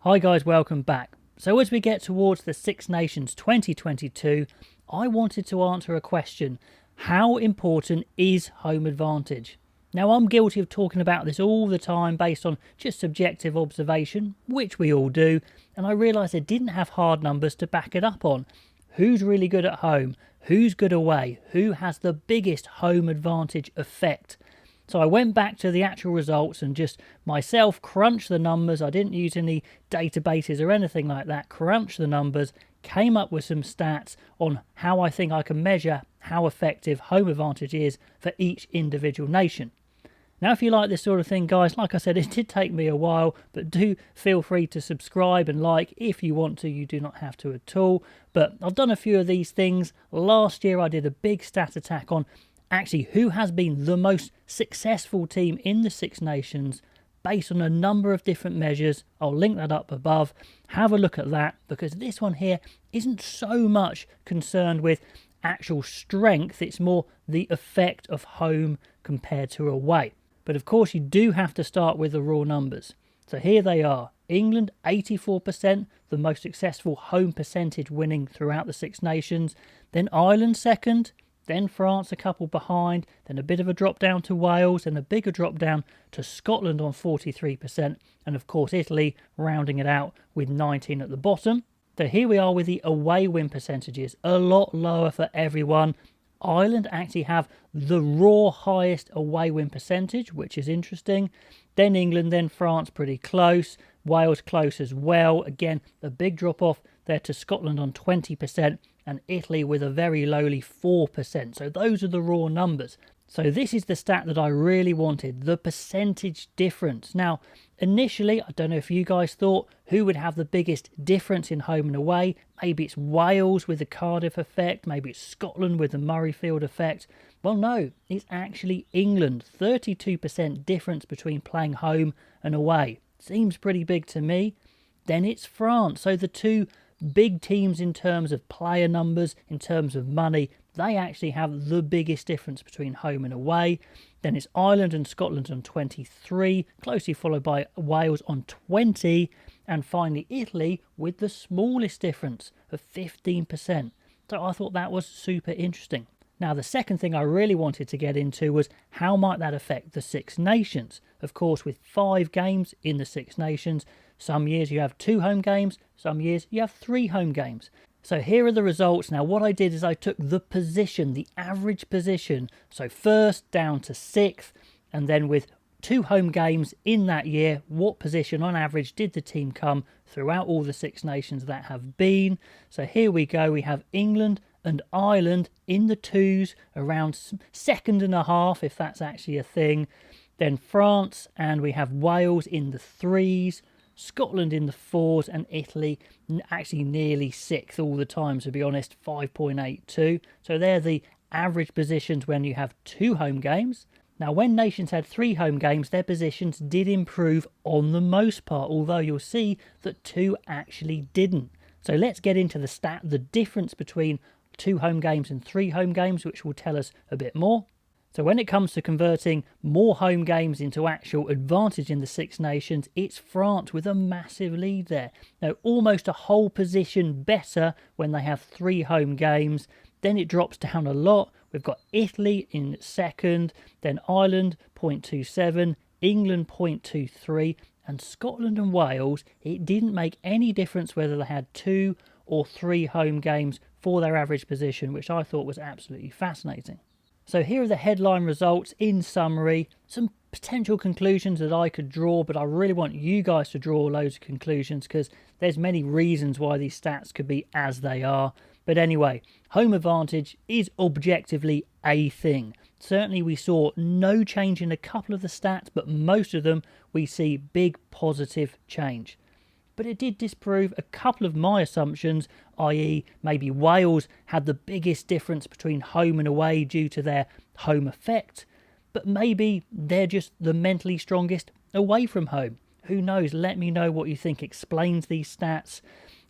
Hi guys, welcome back. So as we get towards the Six Nations 2022, I wanted to answer a question. How important is home advantage? Now I'm guilty of talking about this all the time based on just subjective observation, which we all do, and I realised I didn't have hard numbers to back it up on. Who's really good at home? Who's good away? Who has the biggest home advantage effect? So I went back to the actual results and just myself crunched the numbers. I didn't use any databases or anything like that. Crunched the numbers, came up with some stats on how I think I can measure how effective home advantage is for each individual nation. Now, if you like this sort of thing, guys, like I said, it did take me a while, but do feel free to subscribe and like if you want to. You do not have to at all. But I've done a few of these things. Last year, I did a big stat attack on actually who has been the most successful team in the Six Nations based on a number of different measures. I'll link that up above. Have a look at that, because this one here isn't so much concerned with actual strength. It's more the effect of home compared to away. But of course you do have to start with the raw numbers. So here they are. England 84%, the most successful home percentage winning throughout the Six Nations. Then Ireland second. Then France a couple behind, then a bit of a drop down to Wales, and a bigger drop down to Scotland on 43%, and of course Italy rounding it out with 19 at the bottom. So here we are with the away win percentages, a lot lower for everyone. Ireland actually have the raw highest away win percentage, which is interesting. Then England, then France pretty close, Wales close as well. Again, a big drop off there to Scotland on 20%. And Italy with a very lowly 4%. So those are the raw numbers. So this is the stat that I really wanted, the percentage difference. Now, initially, I don't know if you guys thought who would have the biggest difference in home and away. Maybe it's Wales with the Cardiff effect. Maybe it's Scotland with the Murrayfield effect. Well, no, it's actually England. 32% difference between playing home and away. Seems pretty big to me. Then it's France. So the two big teams in terms of player numbers, in terms of money, they actually have the biggest difference between home and away. Then it's Ireland and Scotland on 23, closely followed by Wales on 20, and finally Italy with the smallest difference of 15%. So I thought that was super interesting. Now, the second thing I really wanted to get into was how might that affect the Six Nations? Of course, with 5 games in the Six Nations, some years you have 2 home games, some years you have 3 home games. So here are the results. Now, what I did is I took the position, the average position, so first down to 6th, and then with 2 home games in that year, what position on average did the team come throughout all the Six Nations that have been? So here we go. We have England and Ireland in the 2s, around second and a half, if that's actually a thing. Then France, and we have Wales in the 3s, Scotland in the 4s, and Italy actually nearly 6th all the time, to be honest, 5.82. So they're the average positions when you have 2 home games. Now, when nations had 3 home games, their positions did improve on the most part, although you'll see that 2 actually didn't. So let's get into the stat, the difference between 2 home games and 3 home games, which will tell us a bit more. So when it comes to converting more home games into actual advantage in the Six Nations, it's France with a massive lead there. Now, almost a whole position better when they have 3 home games. Then it drops down a lot. We've got Italy in second, then Ireland 0.27, England 0.23, and Scotland and Wales, it didn't make any difference whether they had 2 or 3 home games for their average position, which I thought was absolutely fascinating. So here are the headline results in summary, some potential conclusions that I could draw, but I really want you guys to draw loads of conclusions because there's many reasons why these stats could be as they are. But anyway, home advantage is objectively a thing. Certainly we saw no change in a couple of the stats, but most of them we see big positive change. But it did disprove a couple of my assumptions, i.e. maybe Wales had the biggest difference between home and away due to their home effect, but maybe they're just the mentally strongest away from home. Who knows? Let me know what you think explains these stats.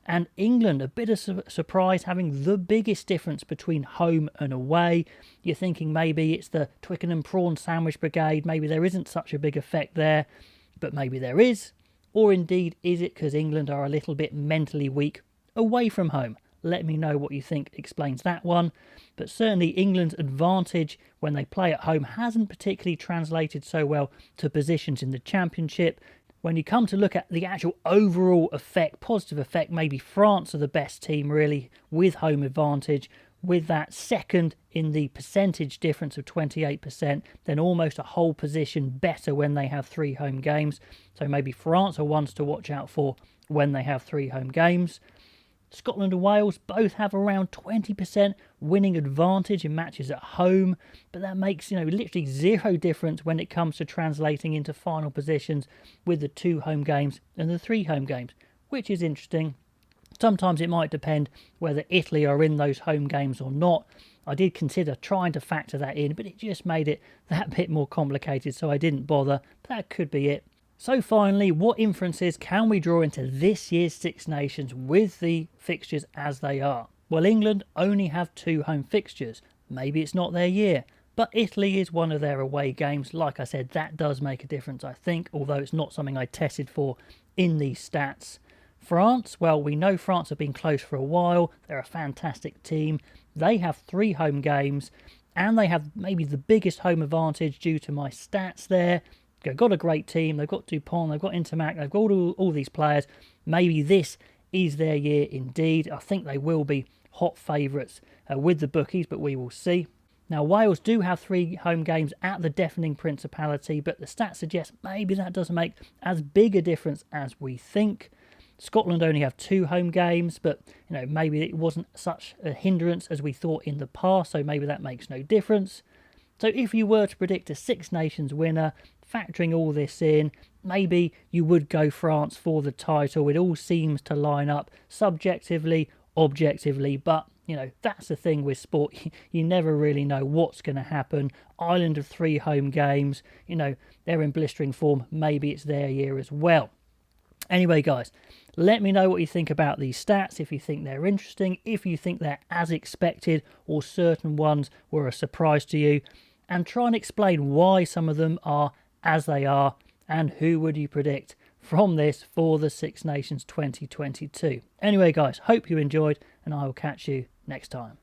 And England, a bit of surprise, having the biggest difference between home and away. You're thinking maybe it's the Twickenham Prawn Sandwich Brigade, maybe there isn't such a big effect there, but maybe there is. Or indeed, is it because England are a little bit mentally weak away from home? Let me know what you think explains that one. But certainly England's advantage when they play at home hasn't particularly translated so well to positions in the Championship. When you come to look at the actual overall effect, positive effect, maybe France are the best team really with home advantage, with that second in the percentage difference of 28%, then almost a whole position better when they have 3 home games. So maybe France are ones to watch out for when they have 3 home games. Scotland and Wales both have around 20% winning advantage in matches at home, but that makes, literally zero difference when it comes to translating into final positions with the 2 home games and the 3 home games, which is interesting. Sometimes it might depend whether Italy are in those home games or not. I did consider trying to factor that in, but it just made it that bit more complicated, so I didn't bother. But that could be it. So finally, what inferences can we draw into this year's Six Nations with the fixtures as they are? Well, England only have 2 home fixtures. Maybe it's not their year. But Italy is one of their away games. Like I said, that does make a difference, I think, although it's not something I tested for in these stats. France, well, we know France have been close for a while. They're a fantastic team. They have 3 home games, and they have maybe the biggest home advantage due to my stats there. They've got a great team. They've got Dupont, they've got Intermac, they've got all these players. Maybe this is their year indeed. I think they will be hot favourites with the bookies, but we will see. Now, Wales do have 3 home games at the deafening Principality, but the stats suggest maybe that doesn't make as big a difference as we think. Scotland only have 2 home games, but maybe it wasn't such a hindrance as we thought in the past, so maybe that makes no difference. So if you were to predict a Six Nations winner, factoring all this in, maybe you would go France for the title. It all seems to line up subjectively, objectively, but that's the thing with sport. You never really know what's going to happen. Ireland have 3 home games. They're in blistering form. Maybe it's their year as well. Anyway, guys, let me know what you think about these stats, if you think they're interesting, if you think they're as expected, or certain ones were a surprise to you, and try and explain why some of them are as they are, and who would you predict from this for the Six Nations 2022. Anyway, guys, hope you enjoyed, and I will catch you next time.